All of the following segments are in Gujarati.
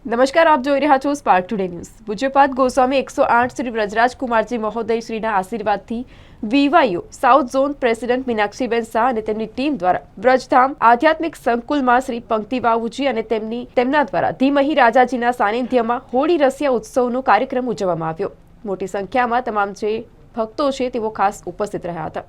નમસ્કાર, આપ જોઈ રહ્યા છો સ્પાર્ક ટુડે ન્યૂઝ। પૂજ્યપાદ ગોસ્વામી 108 શ્રી વ્રજરાજકુમારજી મહોદય શ્રીના આશીર્વાદથી VYO south zone president Meenakshiben Shah અને તેમની ટીમ દ્વારા વ્રજધામ આધ્યાત્મિક સંકુલમાં શ્રી પંક્તિબાબુજી અને તેમના દ્વારા ધીમહી રાજાજીના સાનિધ્યમાં હોળી રસિયા ઉત્સવનો કાર્યક્રમ ઉજવવામાં આવ્યો। મોટી સંખ્યામાં તમામ જે ભક્તો છે તેઓ ખાસ ઉપસ્થિત રહ્યા હતા।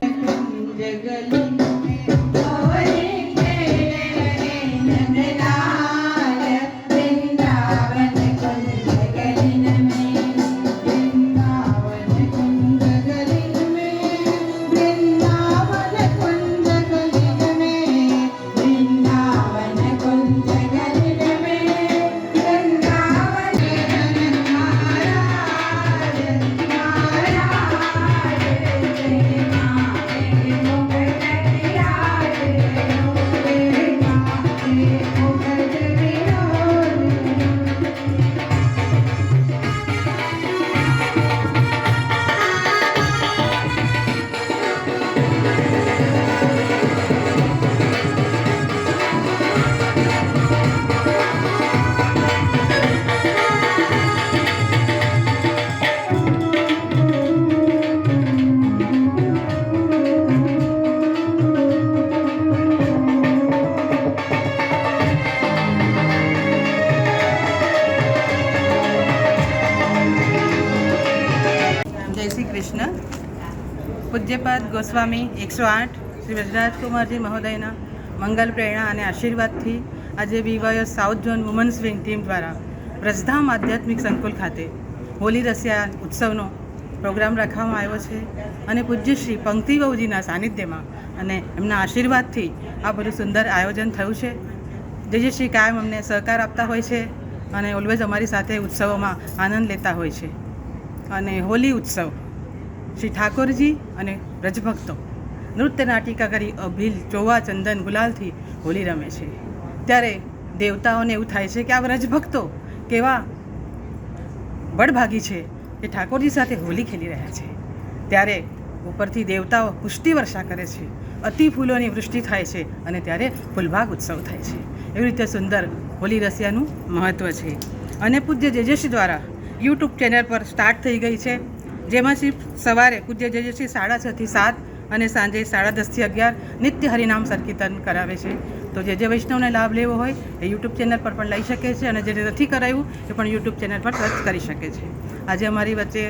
जय श्री कृष्ण। पूज्यपाद गोस्वामी 108 श्री व्रજરાજકુમારજી મહોદયના મંગલ પ્રેરણા અને આશીર્વાદથી આજે VY south zone women's wing team દ્વારા વ્રજધામ આધ્યાત્મિક સંકુલ ખાતે હોળી રસિયા ઉત્સવનો પ્રોગ્રામ રાખવામાં આવ્યો છે અને પૂજ્ય શ્રી પંક્તિબાબુજીના સાનિધ્યમાં અને એમના આશીર્વાદથી આ બધું સુંદર આયોજન થયું છે। જે શ્રી કાયમ અમને સહકાર આપતા હોય છે અને ઓલવેઝ અમારી સાથે ઉત્સવોમાં આનંદ લેતા હોય છે। અને હોલી ઉત્સવ શ્રી ઠાકોરજી અને વ્રજભક્તો નૃત્ય નાટિકા કરી અભિલ ચોવા ચંદન ગુલાલથી હોલી રમે છે। ત્યારે દેવતાઓને એવું થાય છે કે આ વ્રજભક્તો કેવા બળભાગી છે કે ઠાકોરજી સાથે હોલી ખેલી રહ્યા છે। ત્યારે ઉપરથી દેવતાઓ પુષ્ટિ વર્ષા કરે છે, અતિ ફૂલોની વૃષ્ટિ થાય છે અને ત્યારે ફૂલભાગ ઉત્સવ થાય છે। એવી રીતે સુંદર હોલી રસિયાનું મહત્ત્વ છે અને પૂજ્ય જેજેશ્રી દ્વારા યુટ્યુબ ચેનલ પર સ્ટાર્ટ થઈ ગઈ છે, જેમાંથી સવારે પૂજ્ય જેજેશ્રી 6:30 થી 7 અને સાંજે 10:30 થી 11 નિત્ય હરિનામ સંકીર્તન કરાવે છે। તો જે વૈષ્ણવને લાભ લેવો હોય એ યુટ્યુબ ચેનલ પર પણ લઈ શકે છે અને જે નથી કરાવ્યું એ પણ યુટ્યુબ ચેનલ પર સર્ચ કરી શકે છે। આજે અમારી વચ્ચે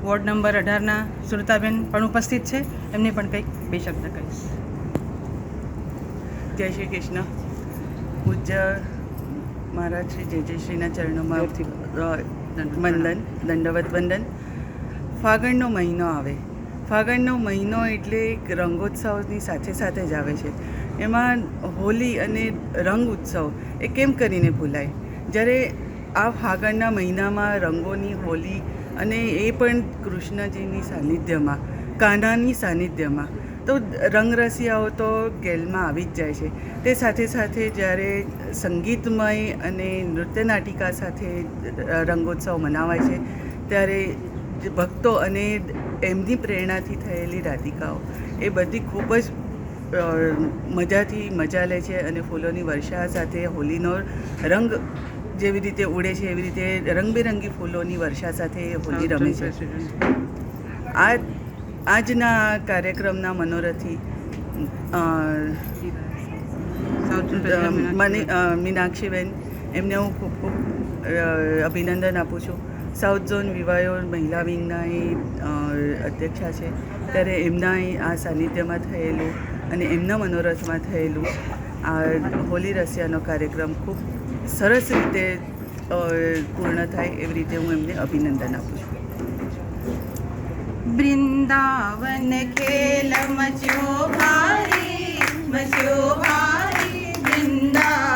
વોર્ડ નંબર 18ના સુરતાબેન પણ ઉપસ્થિત છે, એમને પણ કંઈક 2 શબ્દ કહીશ। જય શ્રી કૃષ્ણ। પૂજ્ય મહારાજ શ્રી જેજેશ્રીના ચરણોમાં વંદન, દંડવત વંદન। ફાગણનો મહિનો આવે, ફાગણનો મહિનો એટલે એક રંગોત્સવની સાથે સાથે જ આવે છે। એમાં હોલી અને રંગ ઉત્સવ એ કેમ કરીને ભૂલાય, જ્યારે આ ફાગણના મહિનામાં રંગોની હોલી અને એ પણ કૃષ્ણજીની સાનિધ્યમાં, કાન્હાની સાનિધ્યમાં, તો રંગરસિયાઓ તો ગેલમાં આવી જ જાય છે। તે સાથે સાથે જ્યારે સંગીતમય અને નૃત્ય નાટિકા સાથે રંગોત્સવ મનાવાય છે ત્યારે ભક્તો અને એમની પ્રેરણાથી થયેલી રાધિકાઓ એ બધી ખૂબ જ મજાથી મજા લે છે અને ફૂલોની વર્ષા સાથે હોલીનો રંગ જેવી રીતે ઉડે છે એવી રીતે રંગબેરંગી ફૂલોની વર્ષા સાથે હોલી રમે છે। આજના કાર્યક્રમના મનોરથી મીનાક્ષીબેન, એમને હું ખૂબ ખૂબ અભિનંદન આપું છું। સાઉથ ઝોન વિવાયો મહિલા વિંગના એ અધ્યક્ષા છે, ત્યારે એમના આ સાનિધ્યમાં થયેલું અને એમના મનોરથમાં થયેલું આ હોલી રસિયાનો કાર્યક્રમ ખૂબ સરસ રીતે પૂર્ણ થાય એવી રીતે હું એમને અભિનંદન આપું છું। वृंदावन खेल मचो भारी वृंदावन